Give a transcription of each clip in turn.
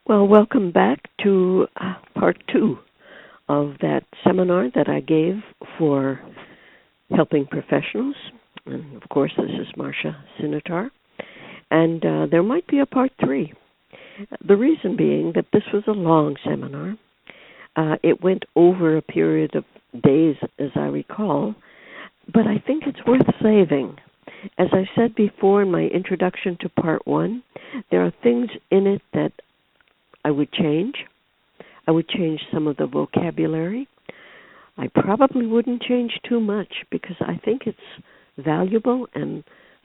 Well, welcome back to part two of that seminar that I gave for helping professionals. And of course, this is Marcia Sinitar. And there might be a part three. The reason being that this was a long seminar. It went over a period of days, as I recall, but I think it's worth saving. As I said before in my introduction to part one, there are things in it that I would change. I would change some of the vocabulary. I probably wouldn't change too much because I think it's valuable, and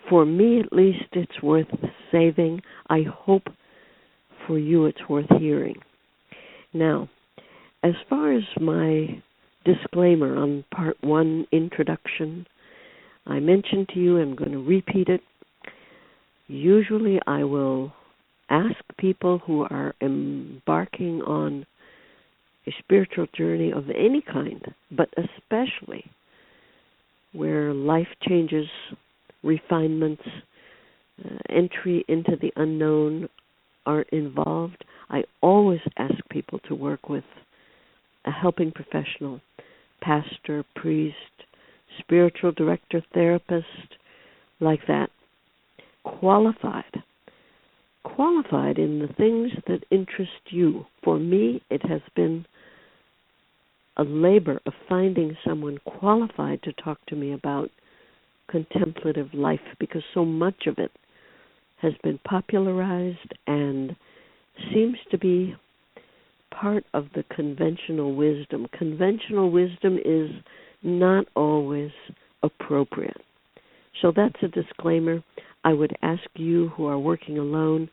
for me at least it's worth saving. I hope for you it's worth hearing. Now, as far as my disclaimer on part one introduction, I mentioned to you, I'm going to repeat it. Usually I will ask people who are embarking on a spiritual journey of any kind, but especially where life changes, refinements, entry into the unknown are involved. I always ask people to work with a helping professional, pastor, priest, spiritual director, therapist, like that, qualified in the things that interest you. For me, it has been a labor of finding someone qualified to talk to me about contemplative life, because so much of it has been popularized and seems to be part of the conventional wisdom. Conventional wisdom is not always appropriate. So that's a disclaimer. I would ask you who are working alone,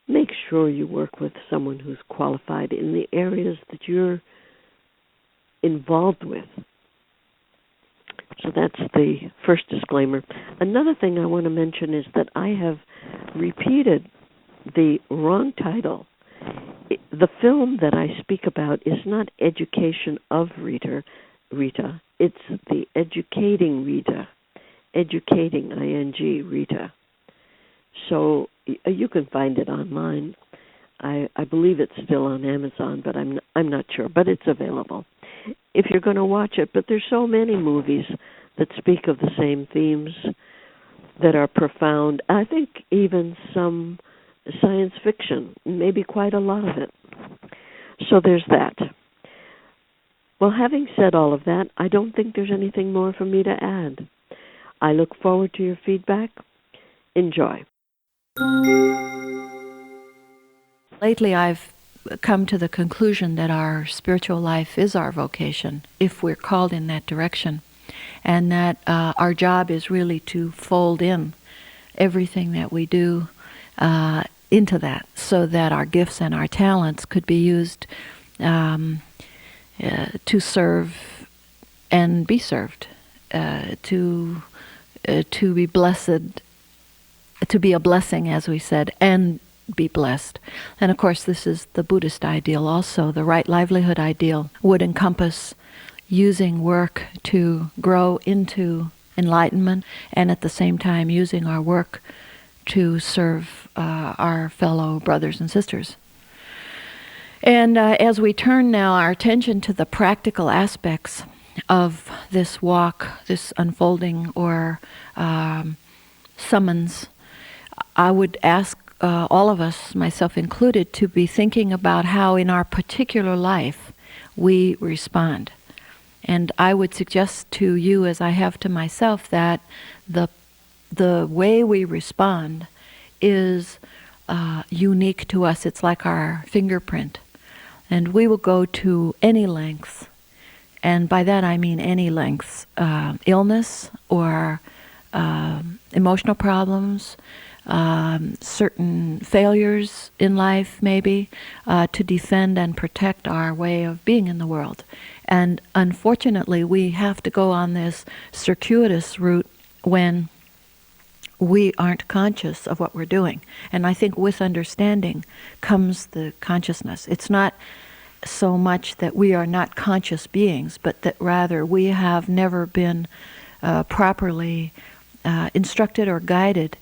make sure you work with someone who's qualified in the areas that you're involved with. So that's the first disclaimer. Another thing I want to mention is that I have repeated the wrong title. The film that I speak about is not Education of Rita. It's the Educating Rita. Educating, I-N-G, Rita. So you can find it online. I believe it's still on Amazon, but I'm not sure. But it's available if you're going to watch it. But there's so many movies that speak of the same themes that are profound. I think even some science fiction, maybe quite a lot of it. So there's that. Well, having said all of that, I don't think there's anything more for me to add. I look forward to your feedback. Enjoy. Lately, I've come to the conclusion that our spiritual life is our vocation, if we're called in that direction, and that our job is really to fold in everything that we do into that, so that our gifts and our talents could be used to serve and be served, to be blessed, to be a blessing, as we said, and be blessed. And of course, this is the Buddhist ideal also. The right livelihood ideal would encompass using work to grow into enlightenment, and at the same time using our work to serve our fellow brothers and sisters. And as we turn now our attention to the practical aspects of this walk, this unfolding or summons, I would ask all of us, myself included, to be thinking about how in our particular life we respond. And I would suggest to you, as I have to myself, that the way we respond is unique to us. It's like our fingerprint. And we will go to any lengths, and by that I mean any lengths, illness or emotional problems, certain failures in life maybe, to defend and protect our way of being in the world. And unfortunately, we have to go on this circuitous route when we aren't conscious of what we're doing. And I think with understanding comes the consciousness. It's not so much that we are not conscious beings, but that rather we have never been properly instructed or guided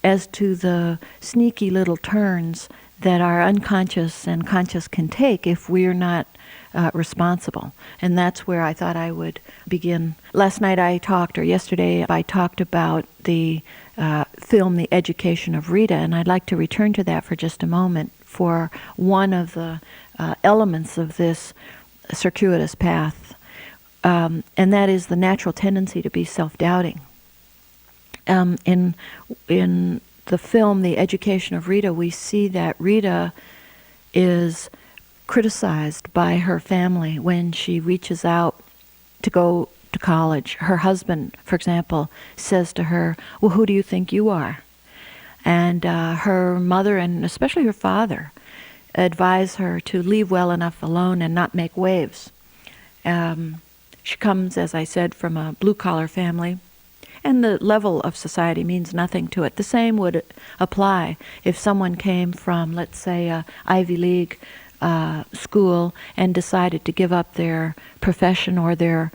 as to the sneaky little turns that our unconscious and conscious can take if we're not responsible. And that's where I thought I would begin. Last night yesterday I talked about the film The Education of Rita, and I'd like to return to that for just a moment for one of the elements of this circuitous path, and that is the natural tendency to be self-doubting. In the film The Education of Rita, we see that Rita is criticized by her family when she reaches out to go to college. Her husband, for example, says to her, "Well, who do you think you are?" And her mother, and especially her father, advise her to leave well enough alone and not make waves. She comes, as I said, from a blue-collar family, and the level of society means nothing to it. The same would apply if someone came from, let's say, a Ivy League school and decided to give up their profession or their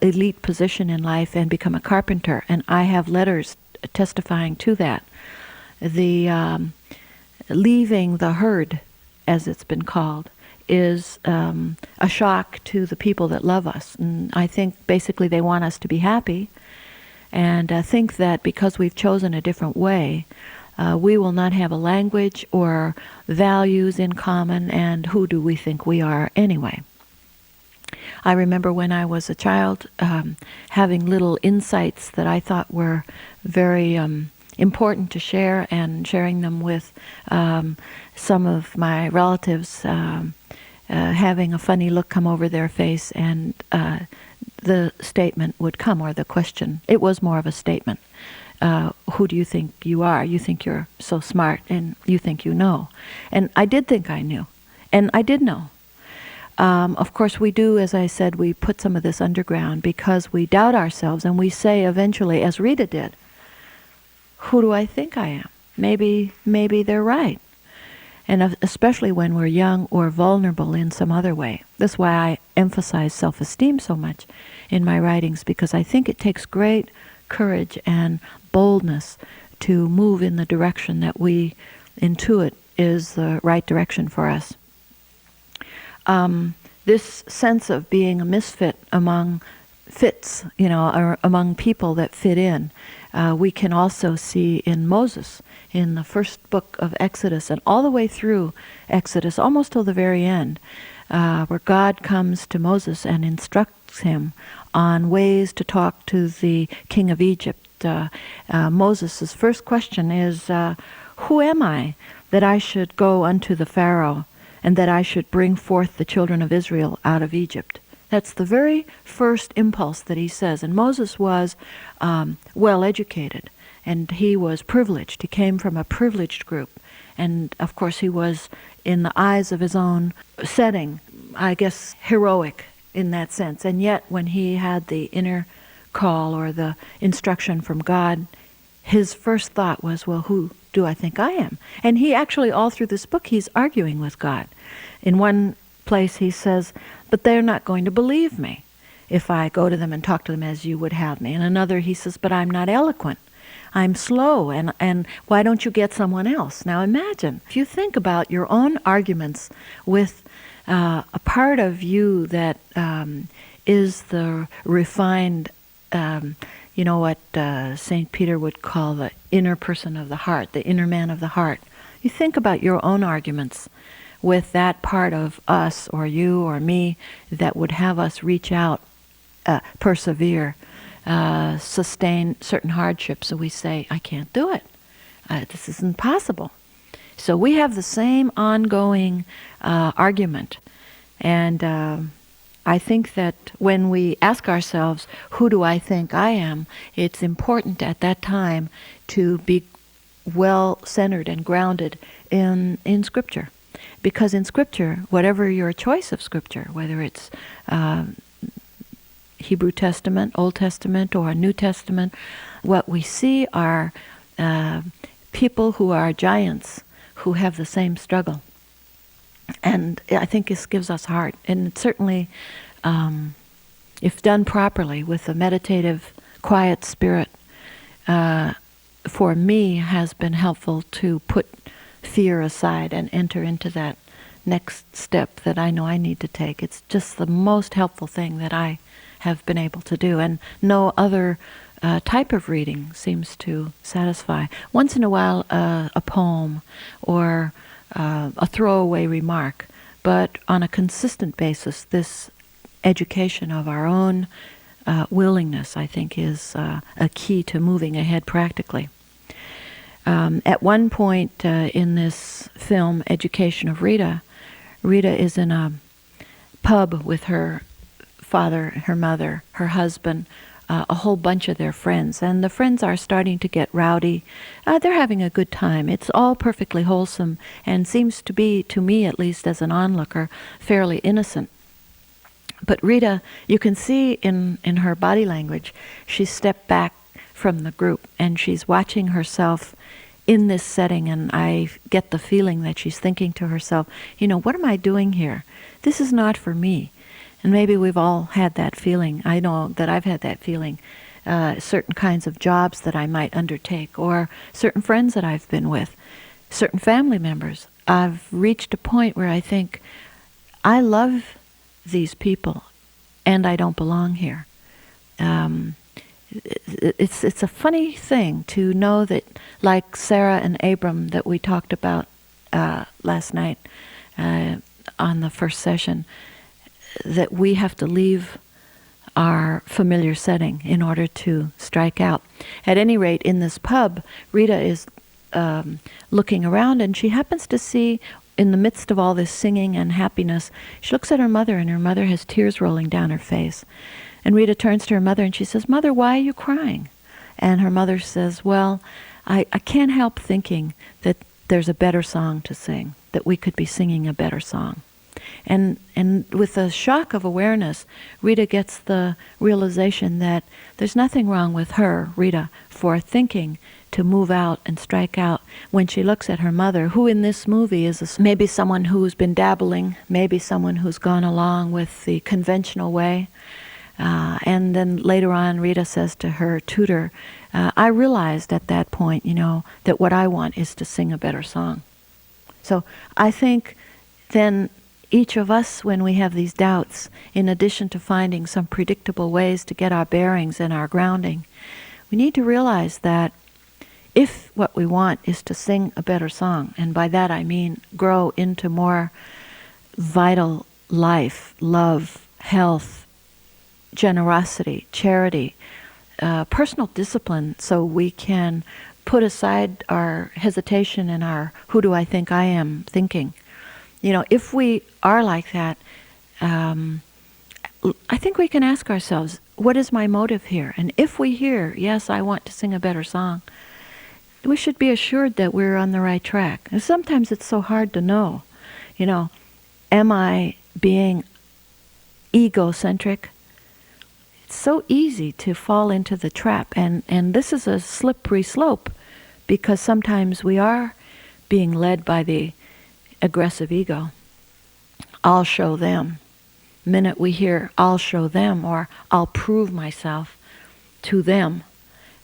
elite position in life and become a carpenter. And I have letters testifying to that. The leaving the herd, as it's been called, is a shock to the people that love us. And I think basically they want us to be happy, and think that because we've chosen a different way, we will not have a language or values in common, and who do we think we are anyway? I remember when I was a child having little insights that I thought were very important to share, and sharing them with some of my relatives, having a funny look come over their face, and the statement would come, or the question. It was more of a statement. Who do you think you are? You think you're so smart, and you think you know. And I did think I knew, and I did know. Of course we do, as I said, we put some of this underground because we doubt ourselves, and we say eventually, as Rita did, who do I think I am? Maybe they're right. And especially when we're young or vulnerable in some other way. That's why I emphasize self-esteem so much in my writings, because I think it takes great courage and boldness to move in the direction that we intuit is the right direction for us. This sense of being a misfit among fits, or among people that fit in, we can also see in Moses, in the first book of Exodus, and all the way through Exodus, almost till the very end, where God comes to Moses and instructs him on ways to talk to the king of Egypt. Moses' first question is, who am I that I should go unto the Pharaoh, and that I should bring forth the children of Israel out of Egypt? That's the very first impulse that he says. And Moses was well educated, and he was privileged. He came from a privileged group. And of course he was, in the eyes of his own setting, I guess heroic in that sense. And yet when he had the inner call or the instruction from God, his first thought was, well, who do I think I am? And he actually, all through this book, he's arguing with God. In one place he says, but they're not going to believe me if I go to them and talk to them as you would have me. In another he says, but I'm not eloquent. I'm slow, and why don't you get someone else? Now imagine, if you think about your own arguments with a part of you that is the refined, what St. Peter would call the inner person of the heart, the inner man of the heart. You think about your own arguments with that part of us, or you, or me, that would have us reach out, persevere, sustain certain hardships. So we say, I can't do it. This isn't possible. So we have the same ongoing argument. And I think that when we ask ourselves, who do I think I am, it's important at that time to be well-centered and grounded in Scripture. Because in Scripture, whatever your choice of Scripture, whether it's Hebrew Testament, Old Testament, or New Testament, what we see are people who are giants who have the same struggle. And I think this gives us heart. And certainly, if done properly with a meditative, quiet spirit, for me has been helpful to put fear aside and enter into that next step that I know I need to take. It's just the most helpful thing that I have been able to do, and no other type of reading seems to satisfy. Once in a while, a poem or a throwaway remark, but on a consistent basis, this education of our own willingness, I think, is a key to moving ahead practically. At one point in this film, Education of Rita, Rita is in a pub with her father, her mother, her husband, a whole bunch of their friends. And the friends are starting to get rowdy. They're having a good time. It's all perfectly wholesome and seems to be, to me at least as an onlooker, fairly innocent. But Rita, you can see in her body language, she's stepped back from the group and she's watching herself in this setting, and I get the feeling that she's thinking to herself, what am I doing here? This is not for me. And maybe we've all had that feeling. I know that I've had that feeling. Certain kinds of jobs that I might undertake, or certain friends that I've been with, certain family members. I've reached a point where I think, I love these people, and I don't belong here. It's a funny thing to know that, like Sarah and Abram that we talked about last night on the first session, that we have to leave our familiar setting in order to strike out. At any rate, in this pub, Rita is looking around, and she happens to see, in the midst of all this singing and happiness, she looks at her mother, and her mother has tears rolling down her face. And Rita turns to her mother and she says, "Mother, why are you crying?" And her mother says, "Well, I can't help thinking that there's a better song to sing, that we could be singing a better song." And with a shock of awareness, Rita gets the realization that there's nothing wrong with her, Rita, for thinking to move out and strike out when she looks at her mother, who in this movie is maybe someone who's been dabbling, maybe someone who's gone along with the conventional way. And then later on, Rita says to her tutor, I realized at that point, that what I want is to sing a better song. So I think then each of us, when we have these doubts, in addition to finding some predictable ways to get our bearings and our grounding, we need to realize that if what we want is to sing a better song, and by that I mean grow into more vital life, love, health, generosity, charity, personal discipline, so we can put aside our hesitation and our who do I think I am thinking. If we are like that, I think we can ask ourselves, what is my motive here? And if we hear, yes, I want to sing a better song, we should be assured that we're on the right track. And sometimes it's so hard to know, am I being egocentric? It's so easy to fall into the trap, and this is a slippery slope, because sometimes we are being led by the aggressive ego. I'll show them. The minute we hear, I'll show them, or I'll prove myself to them,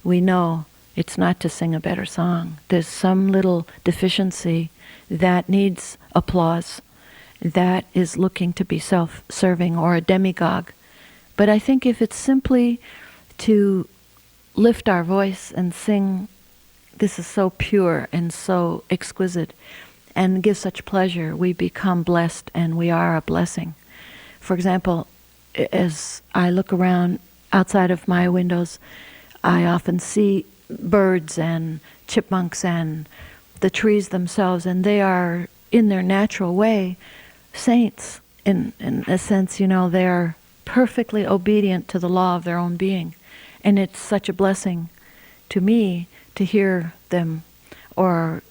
we know it's not to sing a better song. There's some little deficiency that needs applause, that is looking to be self-serving or a demagogue. But I think if it's simply to lift our voice and sing, this is so pure and so exquisite, and gives such pleasure, we become blessed, and we are a blessing. For example, as I look around outside of my windows, I often see birds and chipmunks and the trees themselves, and they are, in their natural way, saints. In a sense, they are perfectly obedient to the law of their own being. And it's such a blessing to me to hear them, or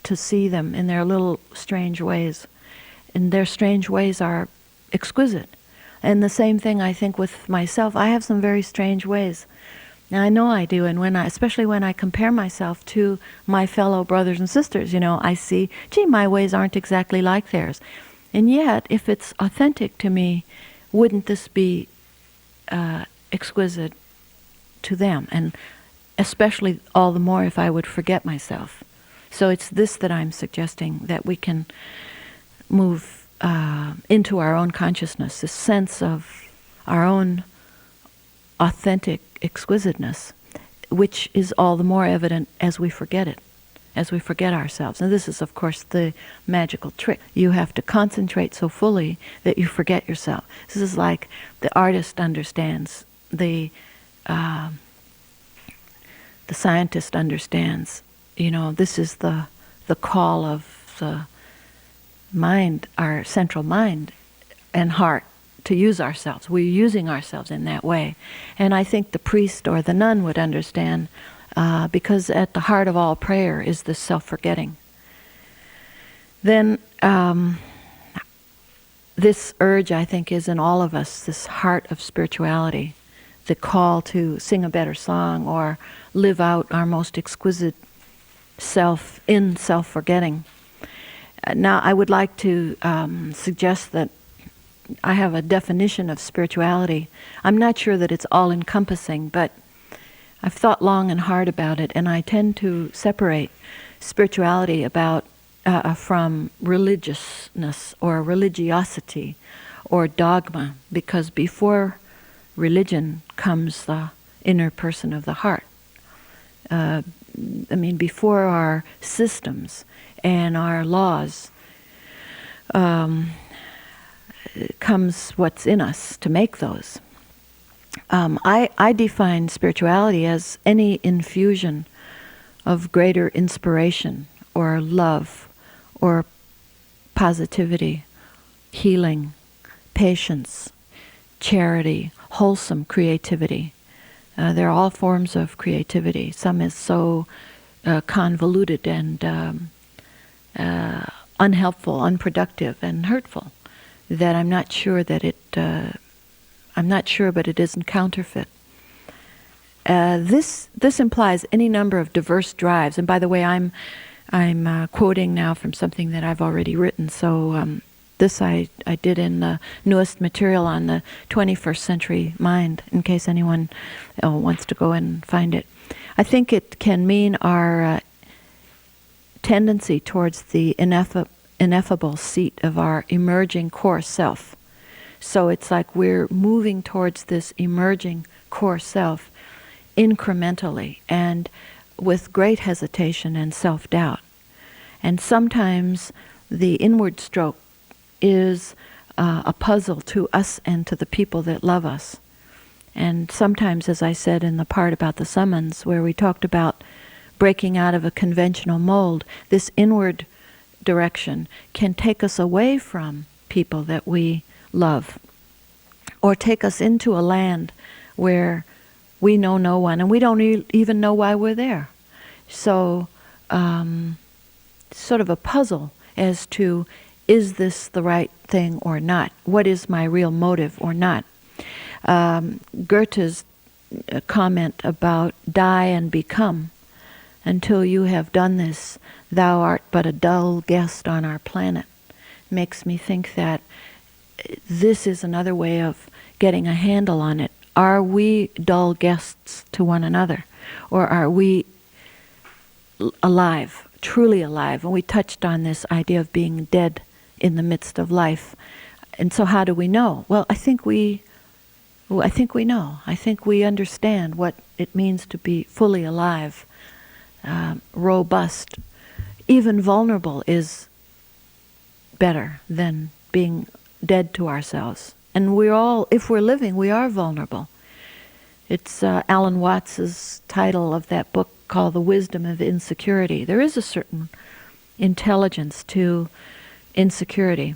to see them in their little strange ways. And their strange ways are exquisite. And the same thing I think with myself. I have some very strange ways. And I know I do, and especially when I compare myself to my fellow brothers and sisters, I see, gee, my ways aren't exactly like theirs. And yet, if it's authentic to me, wouldn't this be exquisite to them? And especially all the more if I would forget myself. So it's this that I'm suggesting, that we can move into our own consciousness, this sense of our own authentic exquisiteness, which is all the more evident as we forget it, as we forget ourselves. And this is, of course, the magical trick. You have to concentrate so fully that you forget yourself. This is like the artist understands, the scientist understands. You know, this is the call of the mind, our central mind and heart, to use ourselves. We're using ourselves in that way. And I think the priest or the nun would understand, because at the heart of all prayer is this self-forgetting. Then this urge, I think, is in all of us, this heart of spirituality, the call to sing a better song or live out our most exquisite self in self-forgetting. Now, I would like to suggest that I have a definition of spirituality. I'm not sure that it's all-encompassing, but I've thought long and hard about it, and I tend to separate spirituality from religiousness or religiosity or dogma, because before religion comes the inner person of the heart. Before our systems and our laws comes what's in us to make those. I define spirituality as any infusion of greater inspiration or love or positivity, healing, patience, charity, wholesome creativity. They're all forms of creativity. Some is so convoluted and unhelpful, unproductive, and hurtful that I'm not sure but it isn't counterfeit. This implies any number of diverse drives. And by the way, I'm quoting now from something that I've already written. So this I did in the newest material on the 21st century mind, in case anyone wants to go and find it. I think it can mean our tendency towards the ineffable seat of our emerging core self. So it's like we're moving towards this emerging core self incrementally and with great hesitation and self-doubt. And sometimes the inward stroke is a puzzle to us and to the people that love us. And sometimes, as I said in the part about the summons, where we talked about breaking out of a conventional mold, this inward direction can take us away from people that we love, or take us into a land where we know no one and we don't even know why we're there. So sort of a puzzle as to, is this the right thing or not? What is my real motive or not? Goethe's comment about die and become. Until you have done this, thou art but a dull guest on our planet. Makes me think that this is another way of getting a handle on it. Are we dull guests to one another? Or are we alive, truly alive? And we touched on this idea of being dead in the midst of life. And so how do we know? Well, I think we know. I think we understand what it means to be fully alive, robust. Even vulnerable is better than being dead to ourselves. And we're all, if we're living, we are vulnerable. It's Alan Watts's title of that book called The Wisdom of Insecurity. There is a certain intelligence to insecurity.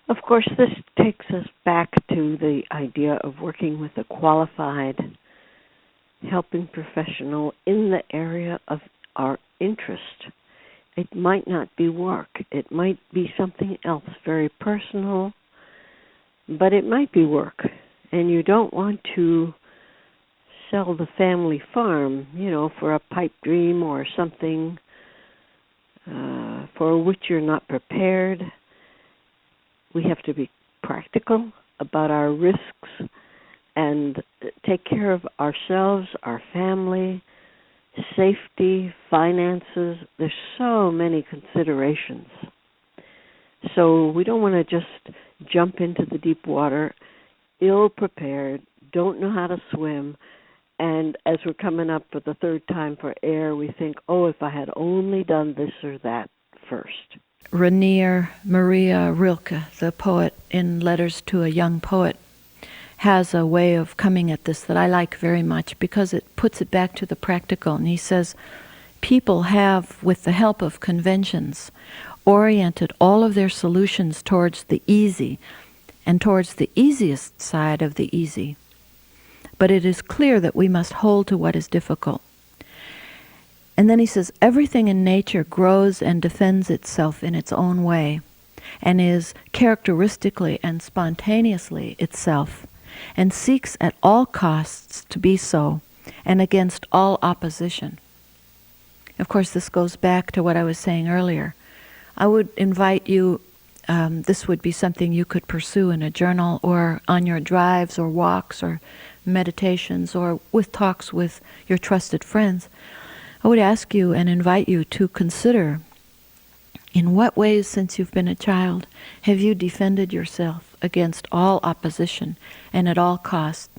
Of course, this takes us back to the idea of working with a qualified helping professional in the area of our interest. It might not be work. It might be something else, very personal, but it might be work. And you don't want to sell the family farm, for a pipe dream or something for which you're not prepared. We have to be practical about our risks and take care of ourselves, our family, safety, finances. There's so many considerations. So we don't want to just jump into the deep water, ill-prepared, don't know how to swim, and as we're coming up for the third time for air, we think, oh, if I had only done this or that first. Rainer Maria Rilke, the poet in Letters to a Young Poet, has a way of coming at this that I like very much because it puts it back to the practical. And he says, people have, with the help of conventions, oriented all of their solutions towards the easy and towards the easiest side of the easy. But it is clear that we must hold to what is difficult. And then he says, everything in nature grows and defends itself in its own way, and is characteristically and spontaneously itself, and seeks at all costs to be so, and against all opposition. Of course, this goes back to what I was saying earlier. I would invite you, this would be something you could pursue in a journal or on your drives or walks or meditations or with talks with your trusted friends. I would ask you and invite you to consider in what ways since you've been a child have you defended yourself against all opposition and at all costs.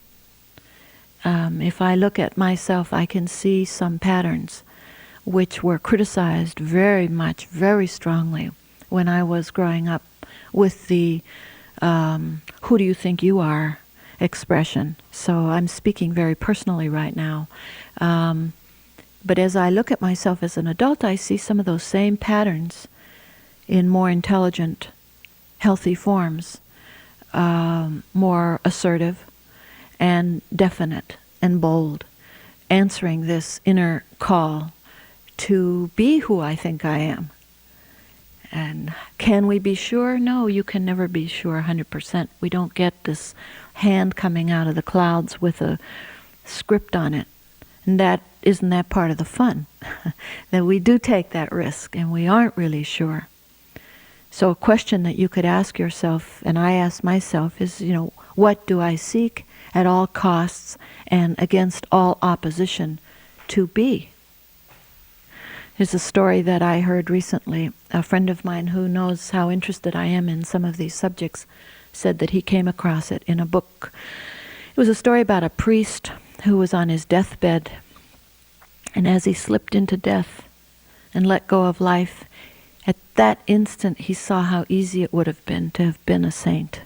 If I look at myself, I can see some patterns which were criticized very much, very strongly when I was growing up with the who do you think you are expression. So I'm speaking very personally right now. But as I look at myself as an adult, I see some of those same patterns in more intelligent, healthy forms, more assertive and definite and bold, answering this inner call to be who I think I am. And can we be sure? No, you can never be sure 100%. We don't get this hand coming out of the clouds with a script on it. And isn't that part of the fun? That we do take that risk and we aren't really sure. So a question that you could ask yourself, and I ask myself, is, what do I seek at all costs and against all opposition to be? There's a story that I heard recently. A friend of mine who knows how interested I am in some of these subjects said that he came across it in a book. It was a story about a priest who was on his deathbed, and as he slipped into death and let go of life, at that instant he saw how easy it would have been to have been a saint.